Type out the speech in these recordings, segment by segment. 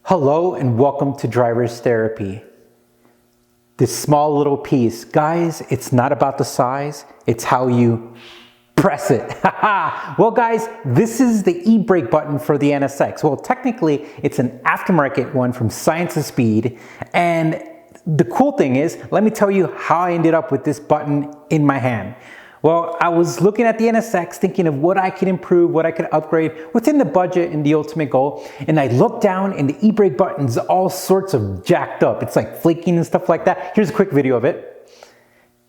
Hello and welcome to Driver's Therapy. This small little piece, guys, it's not about the size, it's how you press it. Well guys, this is the e-brake button for the NSX. Well, technically it's an aftermarket one from ScienceofSpeed, and the cool thing is, let me tell you how I ended up with this button in my hand. Well, I was looking at the NSX thinking of what I could improve, what I could upgrade within the budget and the ultimate goal. And I looked down and the e-brake button's all sorts of jacked up. It's like flaking and stuff like that. Here's a quick video of it.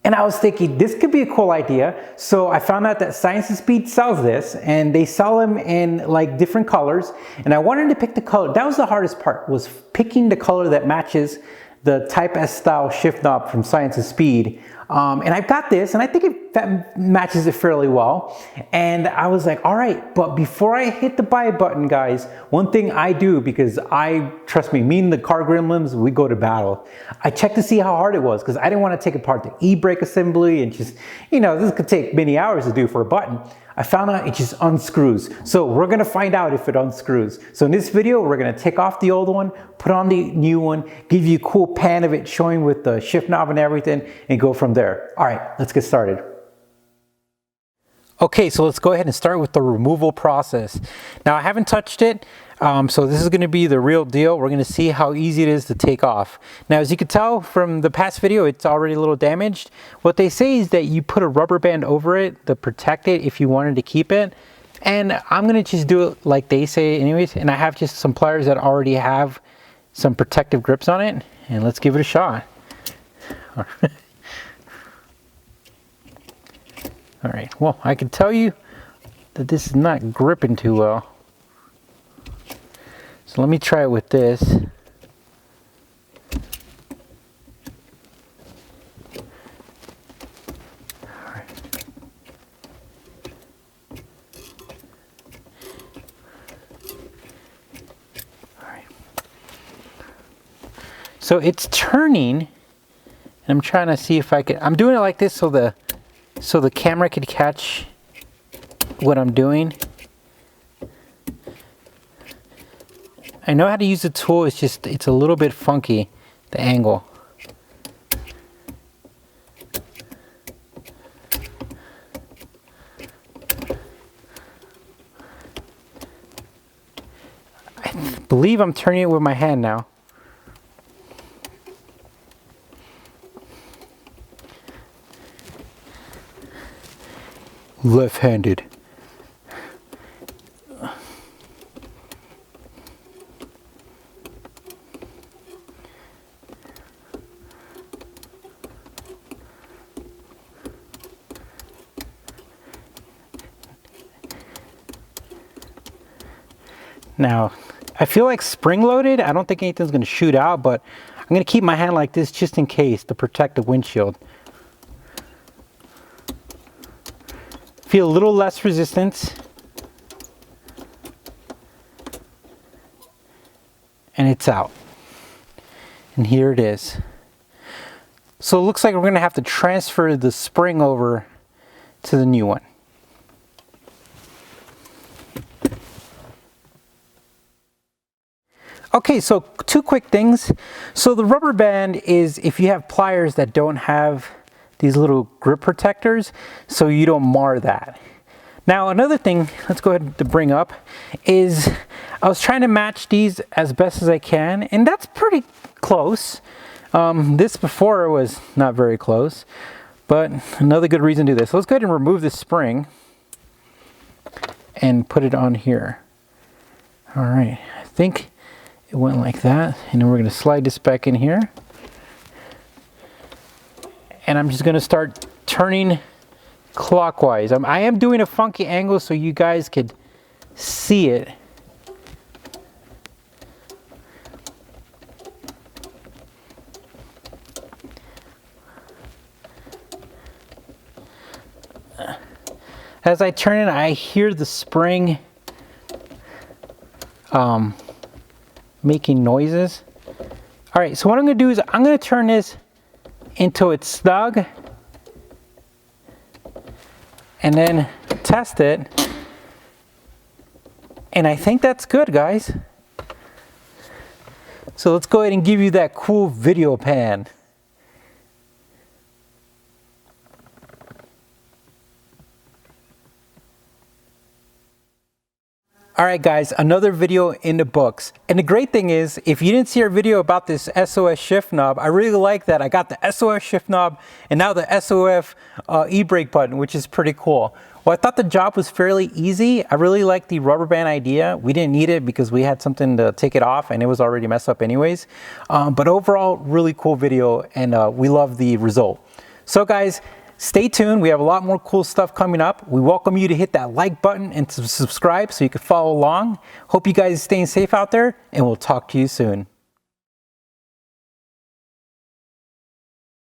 And I was thinking this could be a cool idea. So I found out that ScienceofSpeed sells this, and they sell them in like different colors. And I wanted to pick the color. That was the hardest part, was picking the color that matches the Type S style shift knob from ScienceofSpeed. And I've got this, and I think that matches it fairly well. And I was like, all right, but before I hit the buy button, guys, one thing I do, because trust me and the car gremlins, we go to battle. I checked to see how hard it was, because I didn't want to take apart the e-brake assembly and just, this could take many hours to do for a button. I found out it just unscrews. So we're gonna find out if it unscrews. So in this video, we're gonna take off the old one, put on the new one, give you a cool pan of it showing with the shift knob and everything, and go from there. All right, let's get started. Okay, so let's go ahead and start with the removal process. Now I haven't touched it, so this is going to be the real deal. We're going to see how easy it is to take off. Now, as you can tell from the past video, it's already a little damaged. What they say is that you put a rubber band over it to protect it if you wanted to keep it. And I'm going to just do it like they say anyways. And I have just some pliers that already have some protective grips on it. And let's give it a shot. All right, well, I can tell you that this is not gripping too well. So let me try it with this. All right. All right. So it's turning, and I'm trying to see if I can, I'm doing it like this so the camera could catch what I'm doing. I know how to use the tool, it's a little bit funky, the angle. I believe I'm turning it with my hand now. Left-handed. Now, I feel like spring-loaded. I don't think anything's going to shoot out, but I'm going to keep my hand like this just in case to protect the windshield. Feel a little less resistance. And it's out. And here it is. So it looks like we're going to have to transfer the spring over to the new one. Okay, so two quick things. So the rubber band is if you have pliers that don't have these little grip protectors, so you don't mar that. Now another thing, let's go ahead to bring up, is I was trying to match these as best as I can, and that's pretty close. This before was not very close, but another good reason to do this. So let's go ahead and remove this spring and put it on here. All right, I think it went like that, and then we're gonna slide this back in here. And I'm just gonna start turning clockwise. I am doing a funky angle so you guys could see it. As I turn it, I hear the spring making noises. All right, so what I'm gonna do is I'm gonna turn this until it's snug and then test it. And I think that's good, guys. So let's go ahead and give you that cool video pan. Alright guys, another video in the books. And the great thing is, if you didn't see our video about this SOS shift knob, I really like that. I got the SOS shift knob and now the SOF e-brake button, which is pretty cool. Well, I thought the job was fairly easy. I really like the rubber band idea. We didn't need it because we had something to take it off and it was already messed up anyways. But overall, really cool video, and we love the result. So guys, stay tuned. We have a lot more cool stuff coming up. We welcome you to hit that like button and to subscribe so you can follow along. Hope you guys are staying safe out there, and we'll talk to you soon.